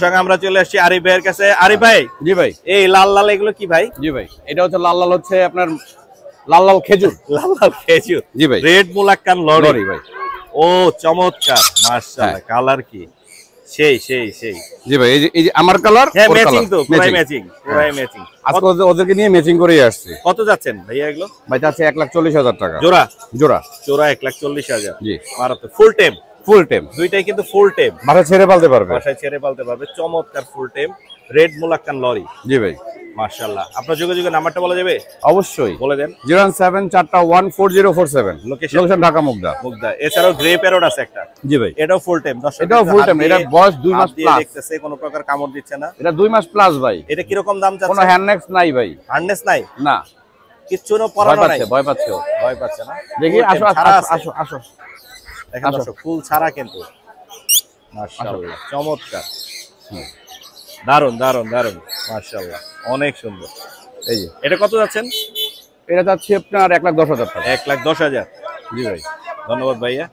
সঙ্গে আমরা চলে আসছি আরিফ ভাইয়ের কাছে। আরিফ ভাই, জি ভাই, এই লাল লাল এগুলো কি ভাই? জি ভাই, এটা হচ্ছে লাল লাল, হচ্ছে আপনার লাল লাল খেজুর। লাল লাল খেজুর, জি ভাই, রেড মুলাক্কান লরি ভাই। ও চমৎকার, মাশাআল্লাহ, কালার কি সেই সেই সেই। জি ভাই, এই যে আমার কালার, হ্যাঁ ম্যাচিং তো, পুরাই ম্যাচিং, পুরাই ম্যাচিং। আজকে ওদেরকে নিয়ে ম্যাচিং করেই আসছে। কত যাচ্ছেন ভাইয়া এগুলো? ভাই যাচ্ছে 1,40,000 টাকা জোড়া। জোড়া জোড়া 1,40,000। জি, মারাত্মক। ফুল টেম? ফুল টেম, দুইটাই কিন্তু ফুল টেম, বাসায় ছেড়ে পালতে পারবে, বাসায় ছেড়ে পালতে পারবে। চমৎকার ফুল টেম রেড মুলাক্কান লরি। জি ভাই, মাশাআল্লাহ। আপনার যোগাযোগের নাম্বারটা বলা যাবে? অবশ্যই বলে দেন। 017414047, লোকেশন ঢাকা মুগদা। মুগদা। এছাড়াও গ্রে প্যারট আছে একটা। জি ভাই, এটাও ফুল টাইম। এটাও ফুল টাইম, এটা বয়স 2 মাস প্লাস। দেখতেছে কোনো প্রকার কামড় দিচ্ছে না, এটা 2 মাস প্লাস ভাই। এটা কি রকম দাম চাচ্ছেন? কোনো হ্যান্ডনেক্স নাই ভাই, হার্নেস নাই, না কিচ্ছু না, পরানো নাই, ভয় পাচ্ছে, ভয় পাচ্ছে না। দেখি আসো আসো আসো, দেখেন দর্শক, ফুল ছাড়া কিন্তু। মাশাআল্লাহ, চমৎকার, দারুন দারুন দারুন, মাশাআল্লাহ, অনেক সুন্দর। এই যে এটা কত যাচ্ছেন? এটা যাচ্ছে আপনার 1,10,000 টাকা। 1,10,000। জি ভাই, ধন্যবাদ ভাইয়া।